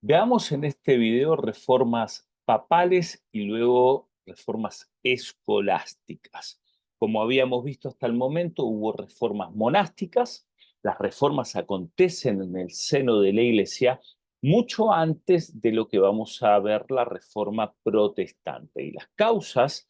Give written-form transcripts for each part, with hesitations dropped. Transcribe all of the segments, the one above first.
Veamos en este video reformas papales y luego reformas escolásticas. Como habíamos visto hasta el momento, hubo reformas monásticas. Las reformas acontecen en el seno de la Iglesia mucho antes de lo que vamos a ver la reforma protestante. Y las causas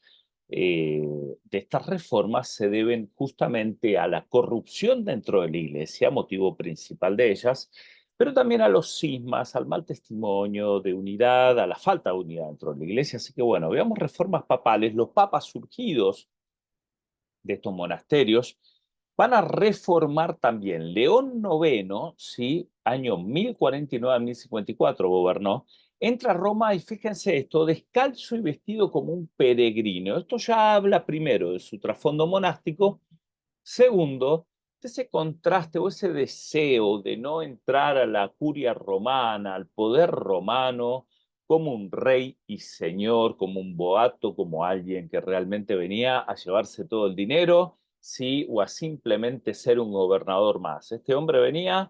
de estas reformas se deben justamente a la corrupción dentro de la Iglesia, motivo principal de ellas, pero también a los cismas, al mal testimonio de unidad, a la falta de unidad dentro de la Iglesia. Así que bueno, veamos reformas papales. Los papas surgidos de estos monasterios van a reformar también. León IX, ¿sí? Año 1049 a 1054 gobernó, entra a Roma y fíjense esto, descalzo y vestido como un peregrino. Esto ya habla primero de su trasfondo monástico. Segundo, ese contraste o ese deseo de no entrar a la curia romana, al poder romano, como un rey y señor, como un boato, como alguien que realmente venía a llevarse todo el dinero, sí, o a simplemente ser un gobernador más. Este hombre venía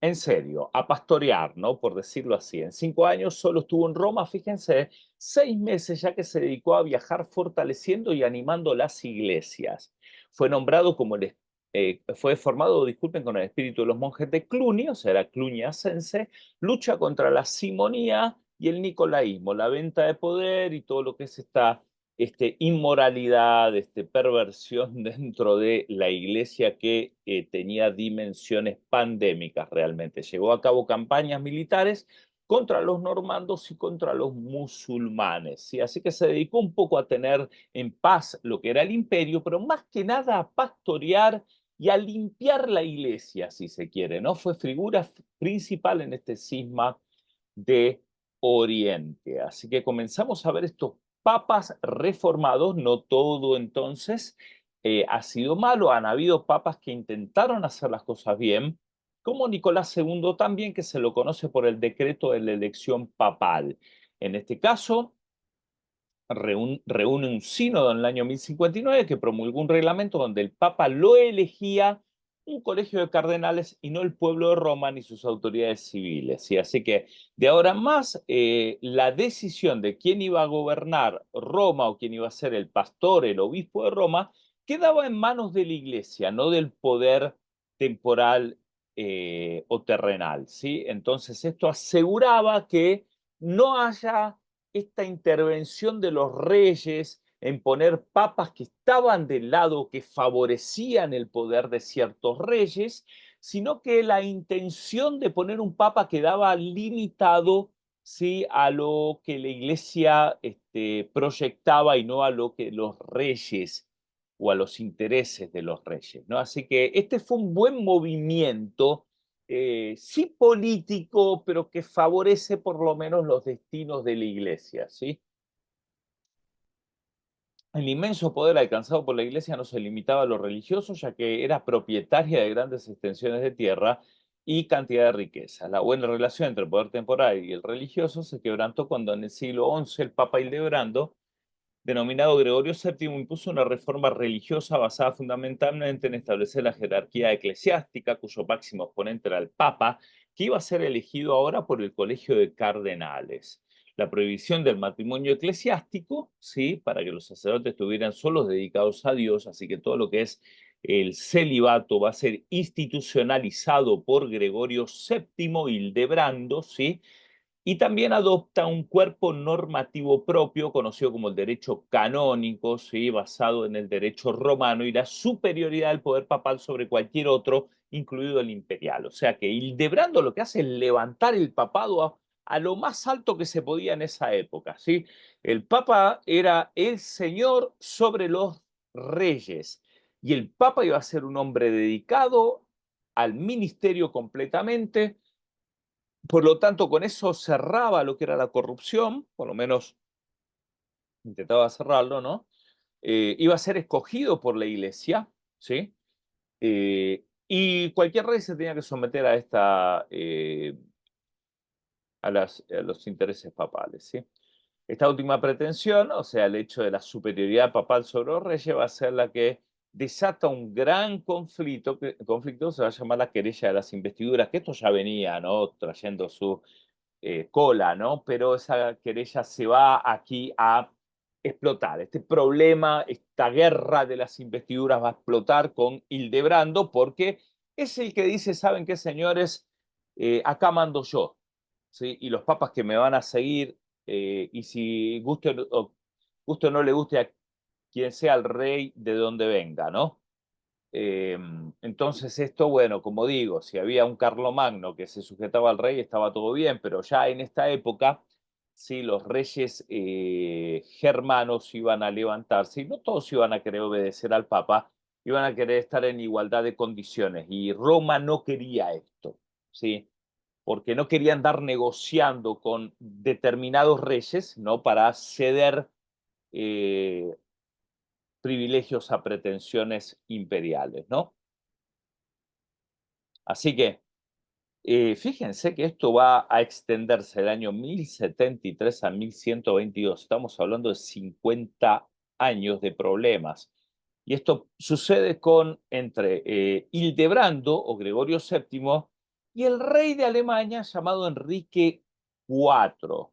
en serio, a pastorear, ¿no? Por decirlo así. En 5 años solo estuvo en Roma, fíjense, 6 meses ya que se dedicó a viajar fortaleciendo y animando las iglesias. Fue nombrado como fue formado, disculpen, con el espíritu de los monjes de Cluny, o sea, era cluniacense, lucha contra la simonía y el nicolaísmo, la venta de poder y todo lo que es esta inmoralidad, perversión dentro de la iglesia que tenía dimensiones pandémicas realmente. Llevó a cabo campañas militares contra los normandos y contra los musulmanes, ¿sí? Así que se dedicó un poco a tener en paz lo que era el imperio, pero más que nada a pastorear y a limpiar la iglesia, si se quiere, ¿no? Fue figura principal en este cisma de Oriente. Así que comenzamos a ver estos papas reformados. No todo entonces ha sido malo, han habido papas que intentaron hacer las cosas bien, como Nicolás segundo también, que se lo conoce por el decreto de la elección papal. En este caso, reúne un sínodo en el año 1059 que promulgó un reglamento donde el Papa lo elegía un colegio de cardenales y no el pueblo de Roma ni sus autoridades civiles, ¿sí? Así que de ahora en más, la decisión de quién iba a gobernar Roma o quién iba a ser el pastor, el obispo de Roma, quedaba en manos de la iglesia, no del poder temporal o terrenal, ¿sí? Entonces esto aseguraba que no haya esta intervención de los reyes en poner papas que estaban del lado, que favorecían el poder de ciertos reyes, sino que la intención de poner un papa quedaba limitado, ¿sí? A lo que la iglesia proyectaba y no a lo que los reyes o a los intereses de los reyes, ¿no? Así que este fue un buen movimiento, sí político, pero que favorece por lo menos los destinos de la iglesia, ¿sí? El inmenso poder alcanzado por la iglesia no se limitaba a lo religioso, ya que era propietaria de grandes extensiones de tierra y cantidad de riqueza. La buena relación entre el poder temporal y el religioso se quebrantó cuando en el siglo XI el Papa Hildebrando, denominado Gregorio VII, impuso una reforma religiosa basada fundamentalmente en establecer la jerarquía eclesiástica, cuyo máximo exponente era el Papa, que iba a ser elegido ahora por el Colegio de Cardenales. La prohibición del matrimonio eclesiástico, ¿sí? Para que los sacerdotes estuvieran solos dedicados a Dios, así que todo lo que es el celibato va a ser institucionalizado por Gregorio VII Hildebrando, ¿sí? Y también adopta un cuerpo normativo propio, conocido como el derecho canónico, ¿sí? Basado en el derecho romano y la superioridad del poder papal sobre cualquier otro, incluido el imperial. O sea que Hildebrando lo que hace es levantar el papado a lo más alto que se podía en esa época, ¿sí? El papa era el señor sobre los reyes y el papa iba a ser un hombre dedicado al ministerio completamente. Por lo tanto, con eso cerraba lo que era la corrupción, por lo menos intentaba cerrarlo, ¿no? Iba a ser escogido por la iglesia, ¿sí? Y cualquier rey se tenía que someter a a los intereses papales, ¿sí? Esta última pretensión, o sea, el hecho de la superioridad papal sobre los reyes, va a ser la que desata un gran conflicto, se va a llamar la querella de las investiduras, que esto ya venía, ¿no? Trayendo su cola, ¿no? Pero esa querella se va aquí a explotar. Este problema, esta guerra de las investiduras va a explotar con Hildebrando porque es el que dice, ¿saben qué, señores? Acá mando yo, ¿sí? Y los papas que me van a seguir, y si guste o no le guste a quien sea el rey de donde venga, ¿no? Entonces esto, bueno, como digo, si había un Carlomagno que se sujetaba al rey, estaba todo bien, pero ya en esta época, sí, los reyes germanos iban a levantarse y no todos iban a querer obedecer al Papa, iban a querer estar en igualdad de condiciones y Roma no quería esto, ¿sí? Porque no querían andar negociando con determinados reyes, ¿no? Para ceder eh, privilegios a pretensiones imperiales, ¿no? Así que fíjense que esto va a extenderse del año 1073 a 1122. Estamos hablando de 50 años de problemas. Y esto sucede con entre Hildebrando o Gregorio VII y el rey de Alemania llamado Enrique IV.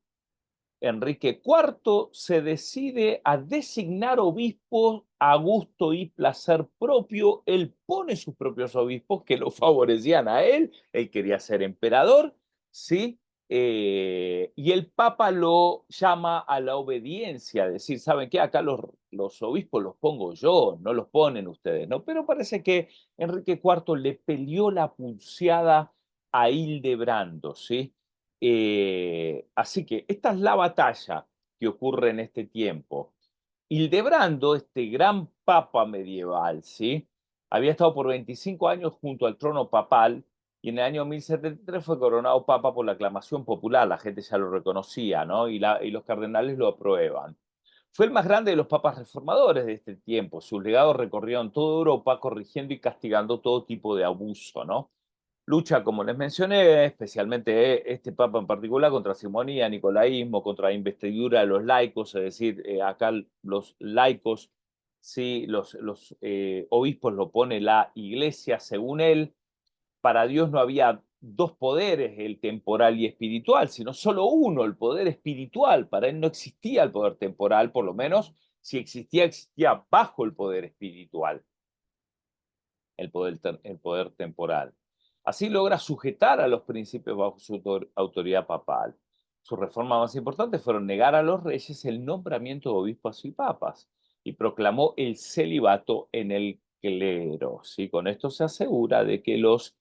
Enrique IV se decide a designar obispos a gusto y placer propio. Él pone sus propios obispos que lo favorecían a él. Él quería ser emperador, ¿sí? Y el Papa lo llama a la obediencia, decir, ¿saben qué? Acá los obispos los pongo yo, no los ponen ustedes, ¿no? Pero parece que Enrique IV le peleó la pulseada a Hildebrando, ¿sí? Así que esta es la batalla que ocurre en este tiempo. Hildebrando, este gran papa medieval, ¿sí? Había estado por 25 años junto al trono papal y en el año 1073 fue coronado papa por la aclamación popular, la gente ya lo reconocía, ¿no? Y los cardenales lo aprueban. Fue el más grande de los papas reformadores de este tiempo. Sus legados recorrieron toda Europa corrigiendo y castigando todo tipo de abuso, ¿no? Lucha, como les mencioné, especialmente este papa en particular, contra simonía, nicolaísmo, contra la investidura de los laicos, es decir, acá los laicos, sí, los obispos lo pone la iglesia según él. Para Dios no había dos poderes, el temporal y espiritual, sino solo uno, el poder espiritual. Para él no existía el poder temporal, por lo menos si existía, existía bajo el poder espiritual, el poder temporal. Así logra sujetar a los príncipes bajo su autoridad papal. Sus reformas más importantes fueron negar a los reyes el nombramiento de obispos y papas y proclamó el celibato en el clero. ¿Sí? Con esto se asegura de que los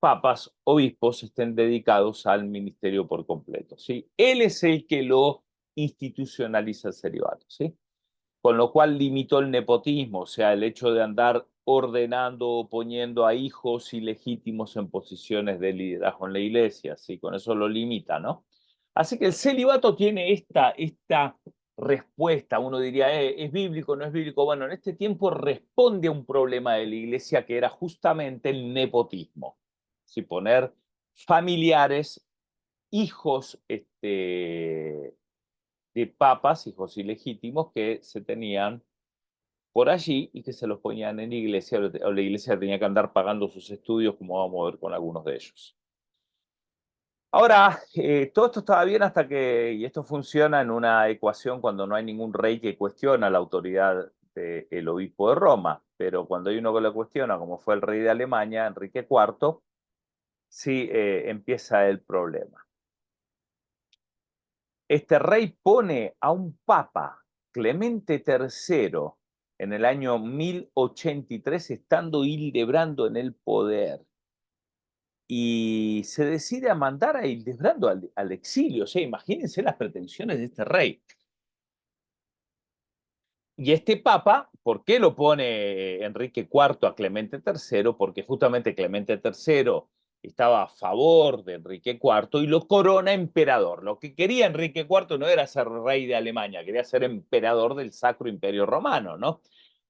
papas, obispos, estén dedicados al ministerio por completo. ¿Sí? Él es el que lo institucionaliza el celibato. ¿Sí? Con lo cual limitó el nepotismo, o sea, el hecho de andar ordenando o poniendo a hijos ilegítimos en posiciones de liderazgo en la iglesia, sí, con eso lo limita, ¿no? Así que el celibato tiene esta respuesta, uno diría, ¿es bíblico, no es bíblico? Bueno, en este tiempo responde a un problema de la iglesia que era justamente el nepotismo, ¿sí? Poner familiares, hijos, de papas, hijos ilegítimos que se tenían por allí y que se los ponían en la iglesia, o la iglesia tenía que andar pagando sus estudios, como vamos a ver con algunos de ellos. Ahora, todo esto estaba bien hasta que, y esto funciona en una ecuación cuando no hay ningún rey que cuestiona la autoridad del obispo de Roma, pero cuando hay uno que lo cuestiona, como fue el rey de Alemania, Enrique IV, sí empieza el problema. Este rey pone a un papa, Clemente III, en el año 1083, estando Hildebrando en el poder. Y se decide a mandar a Hildebrando al exilio. O sea, imagínense las pretensiones de este rey. Y este papa, ¿por qué lo pone Enrique IV a Clemente III? Porque justamente Clemente III estaba a favor de Enrique IV y lo corona emperador. Lo que quería Enrique IV no era ser rey de Alemania, quería ser emperador del Sacro Imperio Romano, ¿no?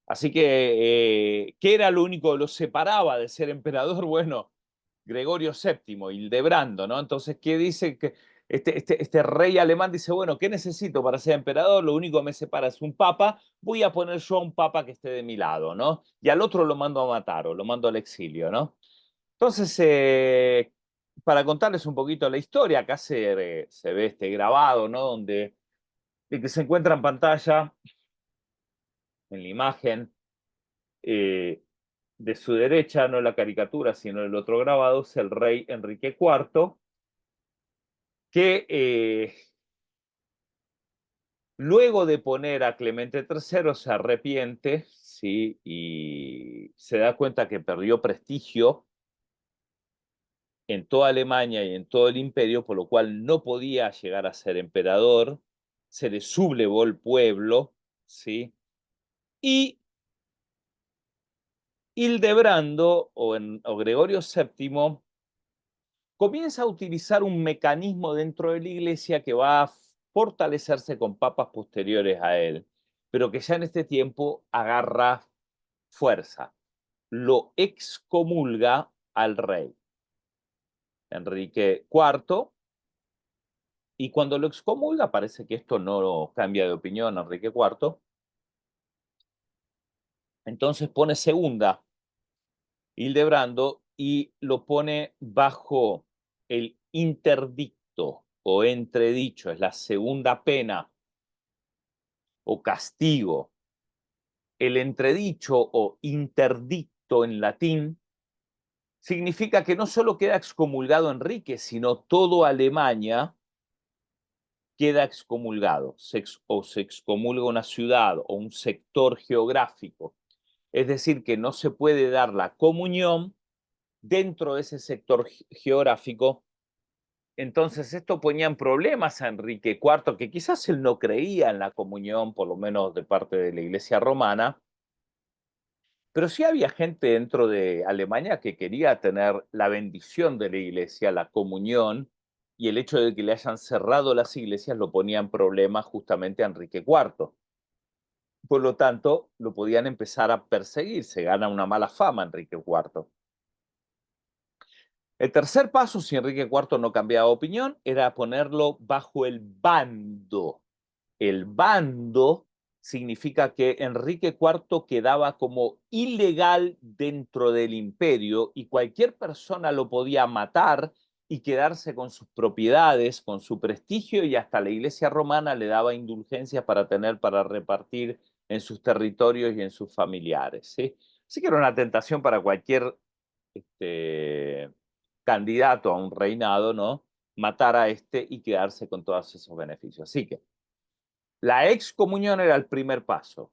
Así que, ¿qué era lo único que lo separaba de ser emperador? Bueno, Gregorio VII, Hildebrando, ¿no? Entonces, ¿qué dice? Que este rey alemán dice, bueno, ¿qué necesito para ser emperador? Lo único que me separa es un papa, voy a poner yo a un papa que esté de mi lado, ¿no? Y al otro lo mando a matar o lo mando al exilio, ¿no? Entonces, para contarles un poquito la historia, acá se ve este grabado, ¿no? Donde el que se encuentra en pantalla, en la imagen, de su derecha, no la caricatura, sino el otro grabado, es el rey Enrique IV, que luego de poner a Clemente III se arrepiente, ¿sí? Y se da cuenta que perdió prestigio en toda Alemania y en todo el imperio, por lo cual no podía llegar a ser emperador, se le sublevó el pueblo, ¿sí? Y Hildebrando o Gregorio VII comienza a utilizar un mecanismo dentro de la iglesia que va a fortalecerse con papas posteriores a él, pero que ya en este tiempo agarra fuerza. Lo excomulga al rey Enrique IV, y cuando lo excomulga, parece que esto no cambia de opinión Enrique IV, entonces pone segunda Hildebrando y lo pone bajo el interdicto o entredicho, es la segunda pena o castigo. El entredicho o interdicto en latín significa que no solo queda excomulgado Enrique, sino toda Alemania queda excomulgado, o se excomulga una ciudad o un sector geográfico. Es decir, que no se puede dar la comunión dentro de ese sector geográfico. Entonces esto ponía en problemas a Enrique IV, que quizás él no creía en la comunión, por lo menos de parte de la Iglesia romana, pero sí había gente dentro de Alemania que quería tener la bendición de la Iglesia, la comunión, y el hecho de que le hayan cerrado las iglesias lo ponía en problemas justamente a Enrique IV. Por lo tanto, lo podían empezar a perseguir, se gana una mala fama Enrique IV. El tercer paso, si Enrique IV no cambiaba de opinión, era ponerlo bajo el bando. El bando significa que Enrique IV quedaba como ilegal dentro del imperio y cualquier persona lo podía matar y quedarse con sus propiedades, con su prestigio, y hasta la Iglesia romana le daba indulgencias para tener para repartir en sus territorios y en sus familiares, ¿sí? Así que era una tentación para cualquier este, candidato a un reinado, ¿no? Matar a este y quedarse con todos esos beneficios. Así que la excomunión era el primer paso.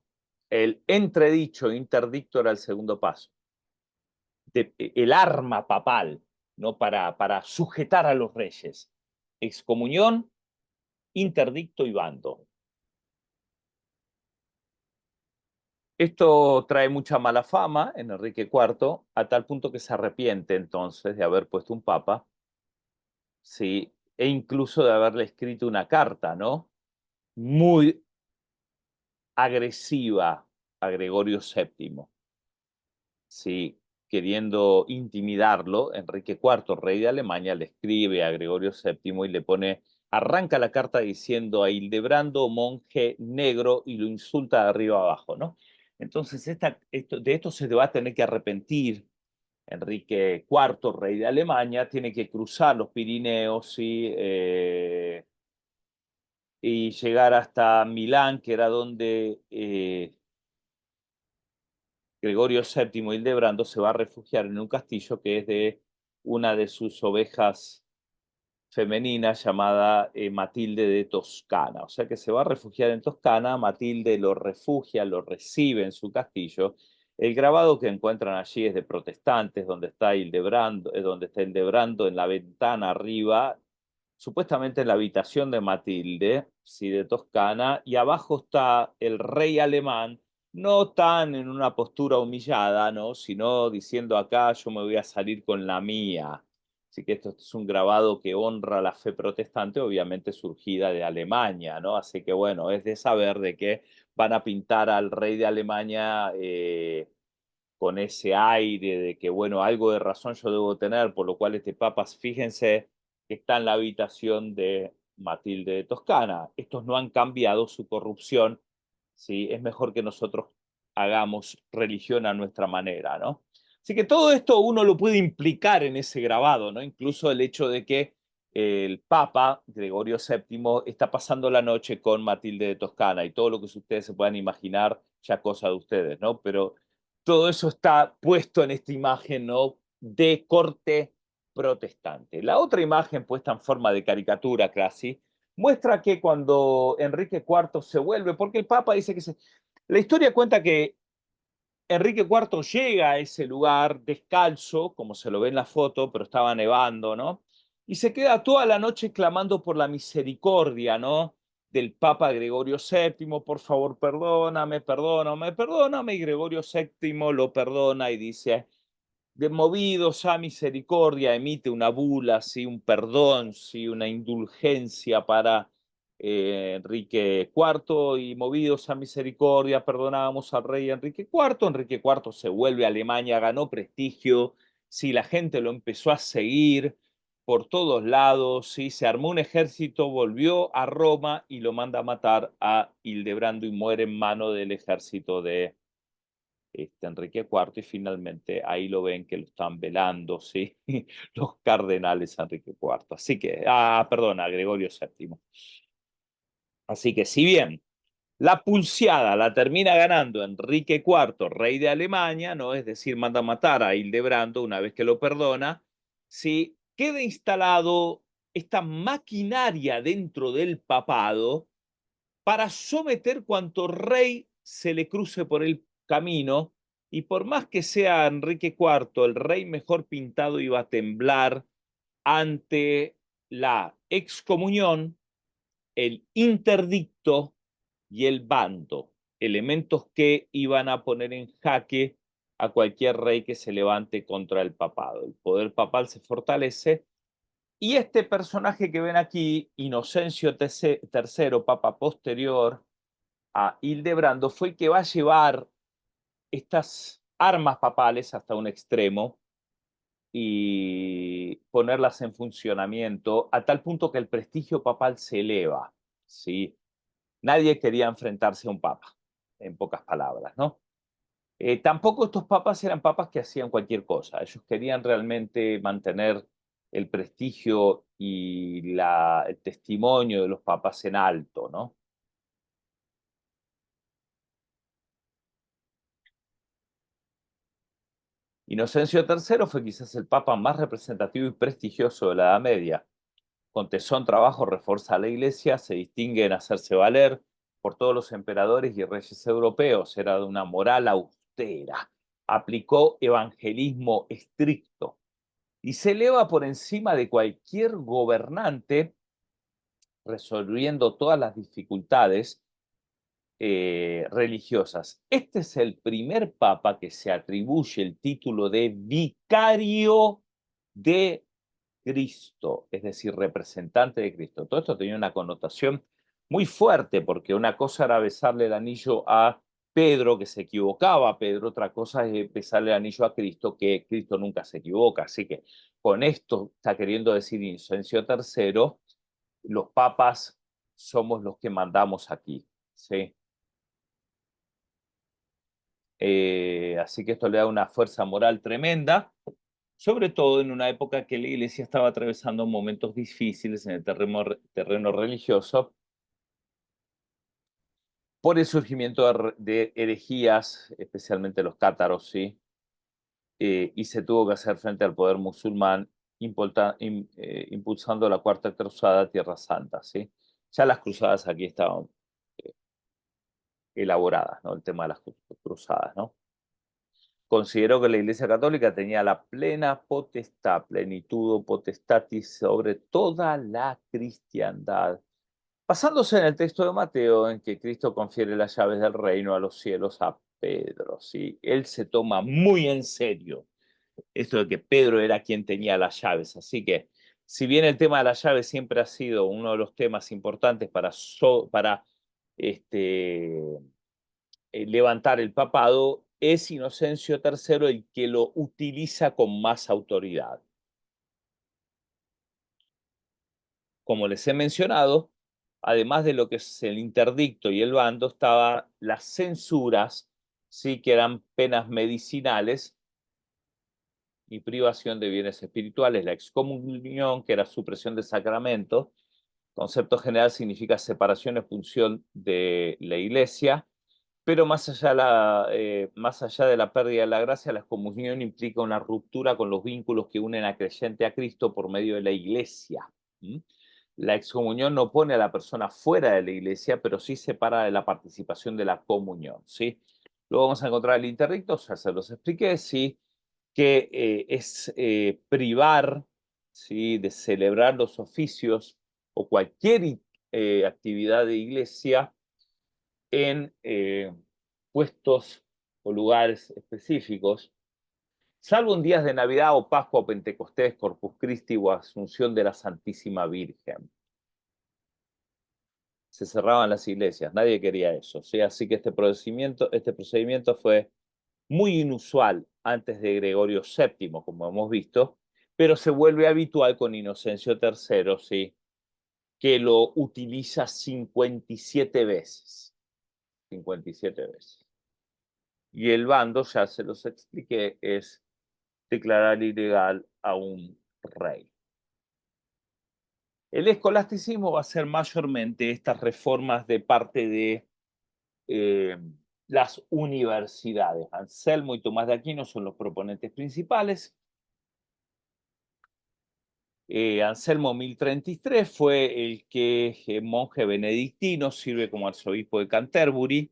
El entredicho, interdicto era el segundo paso. El arma papal, ¿no? Para sujetar a los reyes. Excomunión, interdicto y bando. Esto trae mucha mala fama en Enrique IV, a tal punto que se arrepiente entonces de haber puesto un papa, sí, e incluso de haberle escrito una carta, ¿no? Muy agresiva a Gregorio VII, ¿sí? Queriendo intimidarlo, Enrique IV, rey de Alemania, le escribe a Gregorio VII y le pone, arranca la carta diciendo a Hildebrando, monje negro, y lo insulta de arriba abajo, ¿no? Entonces, de esto se va a tener que arrepentir Enrique IV, rey de Alemania, tiene que cruzar los Pirineos, ¿sí? Y llegar hasta Milán, que era donde Gregorio VII Hildebrando se va a refugiar en un castillo que es de una de sus ovejas femeninas llamada Matilde de Toscana. O sea que se va a refugiar en Toscana, Matilde lo refugia, lo recibe en su castillo. El grabado que encuentran allí es de protestantes, donde está Hildebrando en la ventana arriba, supuestamente en la habitación de Matilde, sí, de Toscana, y abajo está el rey alemán, no tan en una postura humillada, ¿no? Sino diciendo acá yo me voy a salir con la mía. Así que esto es un grabado que honra la fe protestante, obviamente surgida de Alemania, ¿no? Así que bueno, es de saber de que van a pintar al rey de Alemania con ese aire de que, bueno, algo de razón yo debo tener, por lo cual este papa, fíjense que está en la habitación de Matilde de Toscana. Estos no han cambiado su corrupción, ¿sí? Es mejor que nosotros hagamos religión a nuestra manera, ¿no? Así que todo esto uno lo puede implicar en ese grabado, ¿no? Incluso el hecho de que el Papa Gregorio VII está pasando la noche con Matilde de Toscana y todo lo que ustedes se puedan imaginar, ya cosa de ustedes, ¿no? Pero todo eso está puesto en esta imagen, ¿no? De corte protestante. La otra imagen, puesta en forma de caricatura casi, muestra que cuando Enrique IV se vuelve, porque el Papa dice que se... La historia cuenta que Enrique IV llega a ese lugar descalzo, como se lo ve en la foto, pero estaba nevando, ¿no? Y se queda toda la noche clamando por la misericordia, ¿no? Del Papa Gregorio VII, por favor, perdóname, perdóname, perdóname. Y Gregorio VII lo perdona y dice, de movidos a misericordia, emite una bula, ¿sí? Un perdón, ¿sí? Una indulgencia para Enrique IV, y movidos a misericordia perdonamos al rey Enrique IV. Enrique IV se vuelve a Alemania, ganó prestigio, ¿sí? La gente lo empezó a seguir por todos lados, ¿sí? Se armó un ejército, volvió a Roma y lo manda a matar a Hildebrando y muere en mano del ejército de Enrique IV, y finalmente ahí lo ven que lo están velando, ¿sí? Los cardenales a Enrique IV. Así que, perdona, Gregorio VII. Así que si bien la pulseada la termina ganando Enrique IV, rey de Alemania, ¿no? Es decir, manda a matar a Hildebrando una vez que lo perdona, si queda instalado esta maquinaria dentro del papado para someter cuanto rey se le cruce por el camino, y por más que sea Enrique IV el rey mejor pintado, iba a temblar ante la excomunión, el interdicto y el bando, elementos que iban a poner en jaque a cualquier rey que se levante contra el papado. El poder papal se fortalece, y este personaje que ven aquí, Inocencio III, papa posterior a Hildebrando, fue el que va a llevar estas armas papales hasta un extremo y ponerlas en funcionamiento a tal punto que el prestigio papal se eleva, ¿sí? Nadie quería enfrentarse a un papa, en pocas palabras, ¿no? Tampoco estos papas eran papas que hacían cualquier cosa. Ellos querían realmente mantener el prestigio y el testimonio de los papas en alto, ¿no? Inocencio III fue quizás el papa más representativo y prestigioso de la Edad Media. Con tesón, trabajo, refuerza a la Iglesia, se distingue en hacerse valer por todos los emperadores y reyes europeos. Era de una moral austera, aplicó evangelismo estricto y se eleva por encima de cualquier gobernante, resolviendo todas las dificultades religiosas. Este es el primer papa que se atribuye el título de vicario de Cristo, es decir, representante de Cristo. Todo esto tenía una connotación muy fuerte, porque una cosa era besarle el anillo a Pedro, que se equivocaba Pedro, otra cosa es besarle el anillo a Cristo, que Cristo nunca se equivoca. Así que con esto está queriendo decir Inocencio III, los papas somos los que mandamos aquí, ¿sí? Así que esto le da una fuerza moral tremenda, sobre todo en una época que la Iglesia estaba atravesando momentos difíciles en el terreno religioso por el surgimiento de herejías, especialmente los cátaros, ¿sí? Y se tuvo que hacer frente al poder musulmán, impulsando la Cuarta Cruzada a Tierra Santa, ¿sí? Ya las cruzadas aquí estaban eh, elaboradas, ¿no? El tema de las cruzadas, ¿no? Consideró que la Iglesia Católica tenía la plena potestad, plenitud potestatis sobre toda la cristiandad, basándose en el texto de Mateo, en que Cristo confiere las llaves del reino a los cielos a Pedro, ¿sí? Él se toma muy en serio esto de que Pedro era quien tenía las llaves. Así que, si bien el tema de las llaves siempre ha sido uno de los temas importantes para este, levantar el papado, es Inocencio III el que lo utiliza con más autoridad. Como les he mencionado, además de lo que es el interdicto y el bando, estaban las censuras, sí, que eran penas medicinales, y privación de bienes espirituales. La excomunión, que era supresión de sacramentos, concepto general significa separación en función de la iglesia, pero más allá de la pérdida de la gracia, la excomunión implica una ruptura con los vínculos que unen a creyente a Cristo por medio de la iglesia. ¿M? La excomunión no pone a la persona fuera de la iglesia, pero sí separa de la participación de la comunión, ¿sí? Luego vamos a encontrar el interdicto, ya se los expliqué, sí, que es privar, ¿sí?, de celebrar los oficios o cualquier actividad de iglesia en puestos o lugares específicos, salvo en días de Navidad o Pascua o Pentecostés, Corpus Christi o Asunción de la Santísima Virgen. Se cerraban las iglesias, nadie quería eso, ¿sí? Así que este procedimiento fue muy inusual antes de Gregorio VII, como hemos visto, pero se vuelve habitual con Inocencio III, ¿sí?, que lo utiliza 57 veces. 57 veces. Y el bando, ya se los expliqué, es declarar ilegal a un rey. El escolasticismo va a ser mayormente estas reformas de parte de las universidades. Anselmo y Tomás de Aquino son los proponentes principales. Anselmo 1033 fue el que, monje benedictino, sirve como arzobispo de Canterbury.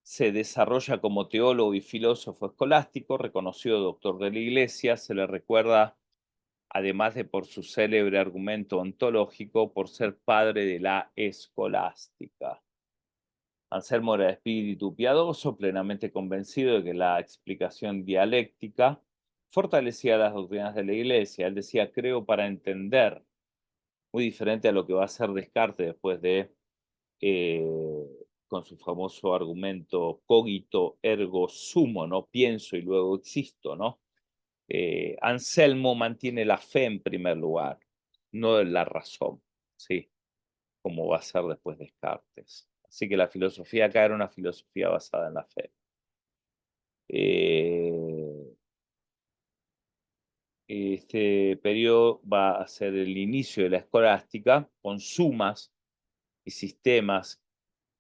Se desarrolla como teólogo y filósofo escolástico, reconocido doctor de la Iglesia. Se le recuerda, además de por su célebre argumento ontológico, por ser padre de la escolástica. Anselmo era de espíritu piadoso, plenamente convencido de que la explicación dialéctica fortalecía las doctrinas de la Iglesia. Él decía: creo para entender, muy diferente a lo que va a hacer Descartes después de, con su famoso argumento cogito ergo sumo, ¿no? Pienso y luego existo, ¿no? Anselmo mantiene la fe en primer lugar, no la razón, ¿sí? Como va a ser después Descartes. Así que la filosofía acá era una filosofía basada en la fe. Este periodo va a ser el inicio de la escolástica, con sumas y sistemas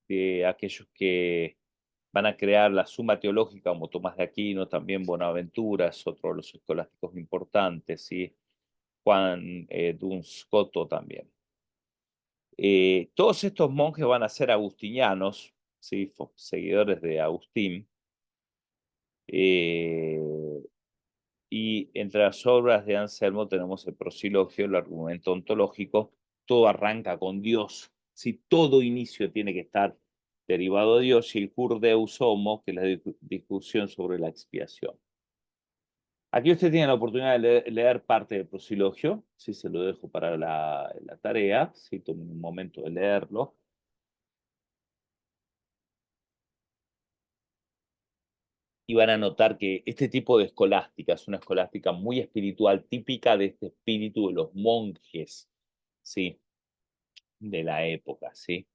de aquellos que van a crear la suma teológica, como Tomás de Aquino, también Bonaventura es otro de los escolásticos importantes, ¿sí? Juan Duns Scoto también. Todos estos monjes van a ser agustinianos, ¿sí?, seguidores de Agustín. Y entre las obras de Anselmo tenemos el Prosilogio, el argumento ontológico. Todo arranca con Dios, ¿sí? Todo inicio tiene que estar derivado de Dios, y el Cur Deus Homo, que es la discusión sobre la expiación. Aquí usted tiene la oportunidad de leer parte del Prosilogio, sí, se lo dejo para la tarea, sí, tomen un momento de leerlo. Y van a notar que este tipo de escolástica es una escolástica muy espiritual, típica de este espíritu de los monjes, ¿sí?, de la época, ¿sí?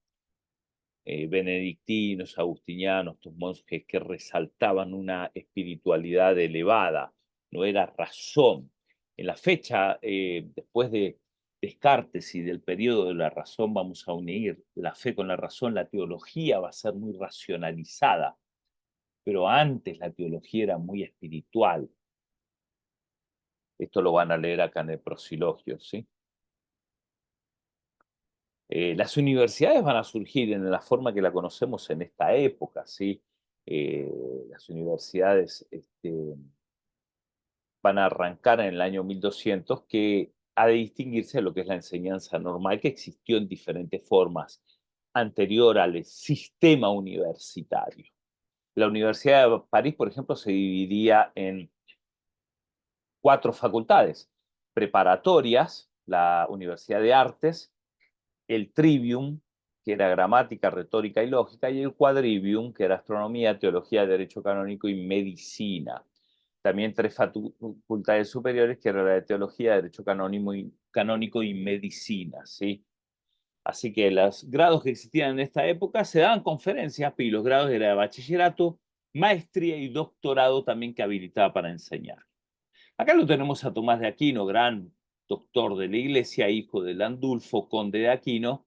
Benedictinos, agustinianos, estos monjes que resaltaban una espiritualidad elevada, no era razón. En la fecha, después de Descartes y del periodo de la razón, vamos a unir la fe con la razón. La teología va a ser muy racionalizada, pero antes la teología era muy espiritual. Esto lo van a leer acá en el Prosilogio, ¿sí? Las universidades van a surgir en la forma que la conocemos en esta época, ¿sí? Las universidades van a arrancar en el año 1200, que ha de distinguirse de lo que es la enseñanza normal, que existió en diferentes formas anterior al sistema universitario. La Universidad de París, por ejemplo, se dividía en 4 facultades: preparatorias, la Universidad de Artes, el Trivium, que era gramática, retórica y lógica, y el Quadrivium, que era astronomía, teología, derecho canónico y medicina. También 3 facultades superiores, que era la de teología, derecho canónico y medicina, ¿sí? Así que los grados que existían en esta época se daban conferencias, y los grados era de bachillerato, maestría y doctorado también, que habilitaba para enseñar. Acá lo tenemos a Tomás de Aquino, gran doctor de la Iglesia, hijo de Landulfo, conde de Aquino,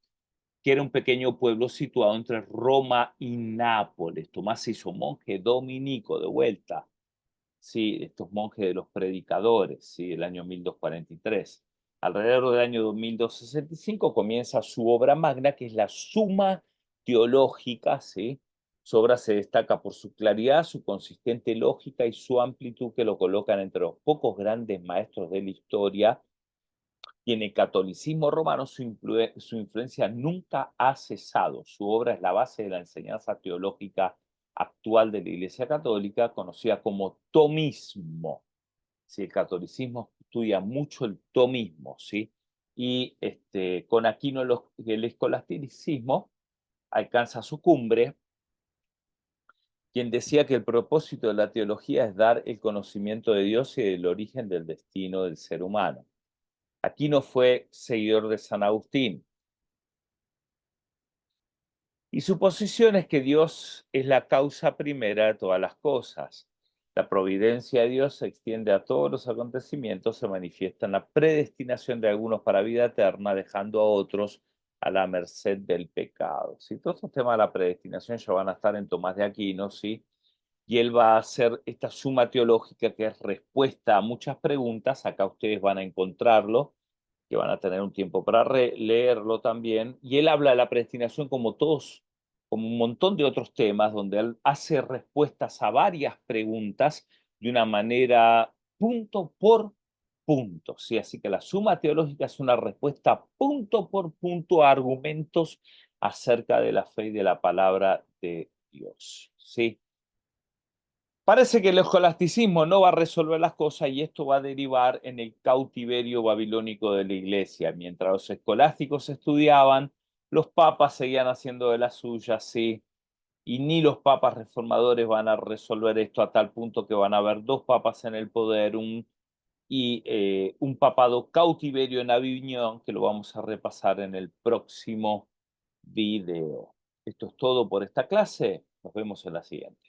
que era un pequeño pueblo situado entre Roma y Nápoles. Tomás se hizo monje dominico de vuelta, sí, estos monjes de los predicadores, sí, el año 1243. Alrededor del año 1265 comienza su obra magna, que es la Suma Teológica, sí. Su obra se destaca por su claridad, su consistente lógica y su amplitud, que lo colocan entre los pocos grandes maestros de la historia. Y en el catolicismo romano su influencia nunca ha cesado. Su obra es la base de la enseñanza teológica actual de la Iglesia Católica, conocida como tomismo. ¿Sí? El catolicismo estudia mucho el tomismo, ¿sí? Y con Aquino el escolasticismo alcanza su cumbre, quien decía que el propósito de la teología es dar el conocimiento de Dios y del origen del destino del ser humano. Aquino fue seguidor de San Agustín, y su posición es que Dios es la causa primera de todas las cosas. La providencia de Dios se extiende a todos los acontecimientos, se manifiesta en la predestinación de algunos para vida eterna, dejando a otros a la merced del pecado. ¿Sí? Todos estos temas de la predestinación ya van a estar en Tomás de Aquino, ¿sí? Y él va a hacer esta suma teológica que es respuesta a muchas preguntas. Acá ustedes van a encontrarlo, que van a tener un tiempo para leerlo también. Y él habla de la predestinación como un montón de otros temas, donde él hace respuestas a varias preguntas de una manera punto por punto. ¿Sí? Así que la suma teológica es una respuesta punto por punto a argumentos acerca de la fe y de la palabra de Dios. ¿Sí? Parece que el escolasticismo no va a resolver las cosas y esto va a derivar en el cautiverio babilónico de la iglesia. Mientras los escolásticos estudiaban, los papas seguían haciendo de las suyas, sí, y ni los papas reformadores van a resolver esto a tal punto que van a haber dos papas en el poder, un papado cautiverio en Aviñón, que lo vamos a repasar en el próximo video. Esto es todo por esta clase. Nos vemos en la siguiente.